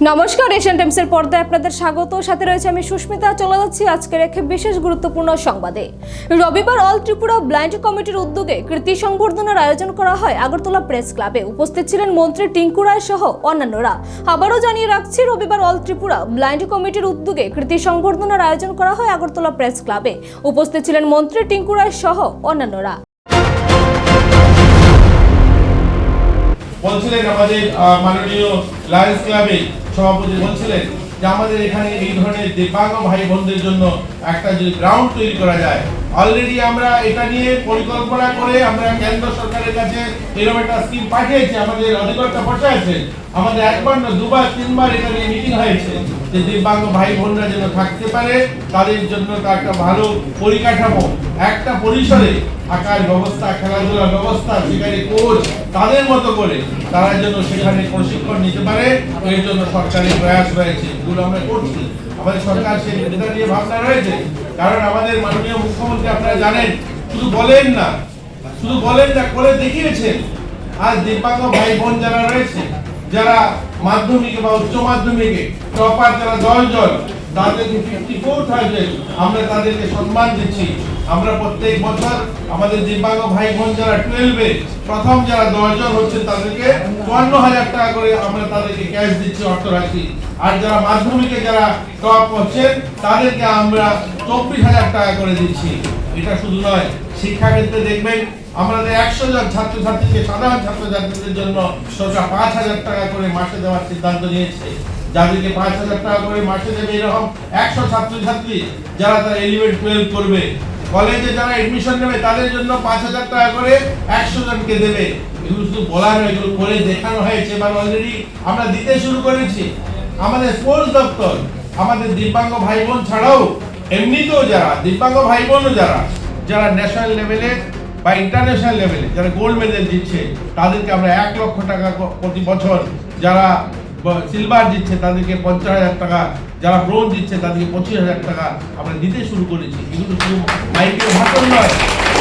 নমস্কার, এশিয়ান টাইমসের পর্দায় আপনাদের স্বাগত। সাথে রয়েছে আমি সুস্মিতা। চলে যাচ্ছি আজকের এক বিশেষ গুরুত্বপূর্ণ সংবাদে। রবিবার অল ত্রিপুরা ব্লাইন্ড কমিটির উদ্যোগে কৃতি সংবর্ধনার আয়োজন করা হয় আগরতলা প্রেস ক্লাবে। উপস্থিত ছিলেন মন্ত্রী টিঙ্কু রায় সহ অন্যান্যরা। আবারও জানিয়ে রাখছি, রবিবার অল ত্রিপুরা ব্লাইন্ড কমিটির উদ্যোগে কৃতি সংবর্ধনার আয়োজন করা হয় আগরতলা প্রেস ক্লাবে। উপস্থিত ছিলেন মন্ত্রী টিঙ্কু রায় সহ অন্যান্যরা। বলছিলেন আমাদের মাননীয় লায়ন্স ক্লাবে সভাপতি বলছিলেন যে আমাদের এখানে এই ধরনের দিব্যাঙ্গ ভাই বোনদের জন্য একটা যদি গ্রাউন্ড তৈরি করা যায়। অলরেডি আমরা এটা নিয়ে পরিকল্পনা করে আমরা কেন্দ্র সরকারের কাছে এরকম একটা স্কিম পাঠিয়েছি। আমাদের অধিকর্তা বসে আছেন, আমাদের একবার না দুবার তিনবার এটা নিয়ে মিটিং হয়েছে যে দিব্যাঙ্গ ভাই বোনরা যেন থাকতে পারে, তাদের জন্য একটা ভালো পরিকাঠামো, একটা পরিসরে আকার ব্যবস্থা, খেলাধুলার ব্যবস্থা, সেখানে কোচ তাদের মতো করে তারা যেন সেখানে প্রশিক্ষণ নিতে পারে, এর জন্য সরকারের প্রয়াস রয়েছে। এগুলো আমরা করছি, আমাদের সরকার সেই এটা নিয়ে ভাবনা রয়েছে। কারণ আমাদের মাননীয় মুখ্যমন্ত্রী আপনারা জানেন, শুধু বলেন না করে দেখিয়েছেন। আজ দিব্যাঙ্গ ভাই বোন যারা রয়েছে, যারা মাধ্যমিকে বা উচ্চ মাধ্যমিকে টপার যারা 10 জন, তাদেরকে 54,000 আমরা তাদেরকে সম্মান দিচ্ছি। আমরা প্রত্যেক বছর আমাদের দিব্যাঙ্গ ভাই বোন যারা 12-এ প্রথম যারা 10 জন হচ্ছে তাদেরকে 54,000 টাকা করে আমরা তাদেরকে ক্যাশ দিচ্ছি, অর্থ রাখছি। আর যারা মাধ্যমিকে যারা টপ হচ্ছেন তাদেরকে আমরা 24,000 টাকা করে দিচ্ছি। এটা শুধু নয়, শিক্ষাক্ষেত্রে দেখবেন আমাদের 100 জন ছাত্রছাত্রীকে, সাধারণ ছাত্রছাত্রীদের জন্য সরকার 5,000 টাকা করে মাসে দেওয়ার সিদ্ধান্ত নিয়েছে। যাদেরকে 5,000 টাকা করে মাসে দেবে, এরকম 100 ছাত্রছাত্রী যারা তারা 11-12 করবে, কলেজে যারা এডমিশন নেবে তাদের জন্য 5,000 টাকা করে 100 জনকে দেবে। এগুলো শুধু বলা নয়, এগুলো করে দেখানো হয়েছে বা অলরেডি আমরা দিতে শুরু করেছি। আমাদের স্পোর্টস দপ্তর আমাদের দিব্যাঙ্গ ভাই বোন ছাড়াও এমনিতেও যারা দিব্যাঙ্গ ভাই বোনও যারা ন্যাশনাল লেভেলে বা ইন্টারন্যাশনাল লেভেলে যারা গোল্ড মেডেল দিচ্ছে তাদেরকে আমরা 1 লক্ষ টাকা প্রতি বছর, যারা সিলভার দিচ্ছে তাদেরকে 50,000 টাকা, যারা ব্রোঞ্জ দিচ্ছে তাদেরকে 25,000 টাকা আমরা দিতে শুরু করেছি। এগুলো শুধু মাইকের ভাষণ নয়,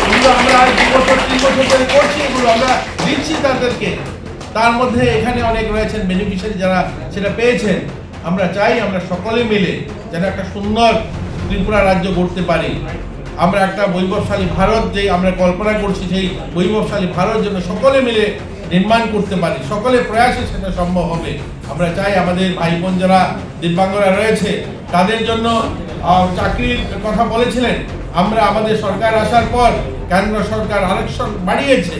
এগুলো আমরা 2 বছর 3 বছর ধরে করছি, এগুলো আমরা দিচ্ছি তাদেরকে। তার মধ্যে এখানে অনেক রয়েছেন বেনিফিশিয়ারি যারা সেটা পেয়েছেন। আমরা চাই আমরা সকলে মিলে যেন একটা সুন্দর ত্রিপুরা রাজ্য গড়তে পারি। আমরা একটা বৈভবশালী ভারত যে আমরা কল্পনা করছি, সেই বৈভবশালী ভারত যেন সকলে মিলে নির্মাণ করতে পারি। সকলের প্রয়াসে সেটা সম্ভব হবে। আমরা চাই আমাদের ভাই বোন যারা দিব্যাঙ্গরা রয়েছে তাদের জন্য চাকরির কথা বলেছিলেন। আমরা আমাদের সরকার আসার পর কেন্দ্র সরকার আরক্ষণ বাড়িয়েছে।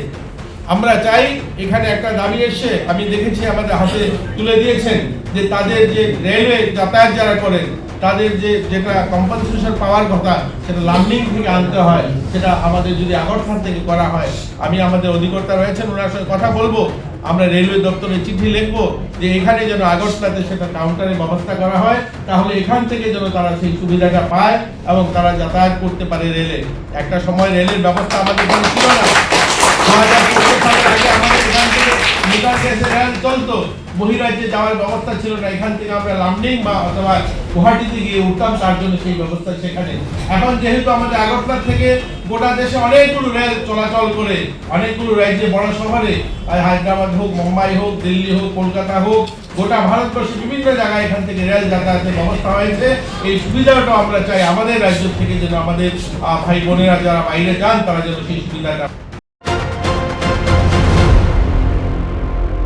আমরা চাই, এখানে একটা দাবি এসে আমি দেখেছি আমাদের হাতে তুলে দিয়েছেন যে তাদের যে রেলওয়ে যাতায়াত যারা করেন তাদের যেটা কম্পেনসেশন পাওয়ার কথা সেটা লার্নিং থেকে আনতে হয়। সেটা আমাদের যদি আগরতলা থেকে করা হয়, আমি আমাদের অধিকর্তা রয়েছেন ওনার সঙ্গে কথা বলবো। আমরা রেলওয়ে দপ্তরে চিঠি লিখবো যে এখানে যেন আগরতলাতে সেটা কাউন্টারের ব্যবস্থা করা হয়, তাহলে এখান থেকে যেন তারা সেই সুবিধাটা পায় এবং তারা যাতায়াত করতে পারে রেলে। একটা সময় রেলের ব্যবস্থা আমাদের এখানে ছিল না। 2014 সালের আগে আমাদের এখান থেকে মিটার গ্যাসে রেল চলতো, বহিরাজ্যে যাওয়ার ব্যবস্থা ছিল না। এখান থেকে আমরা লামডিং বা অথবা গুয়াহাটিতে গিয়ে উঠতাম, তার জন্য সেই ব্যবস্থা সেখানে। এখন যেহেতু আমাদের আগরতলা থেকে গোটা দেশে অনেকগুলো রেল চলাচল করে, অনেকগুলো রাজ্যে বড় শহরে, হায়দ্রাবাদ হোক, মুম্বাই হোক, দিল্লি হোক, কলকাতা হোক, গোটা ভারতবর্ষে বিভিন্ন জায়গায় এখান থেকে রেল যাতায়াতের ব্যবস্থা হয়েছে। এই সুবিধাটাও আমরা চাই আমাদের রাজ্য থেকে যেন আমাদের ভাই বোনেরা যারা বাইরে যান তারা যেন সেই সুবিধাটা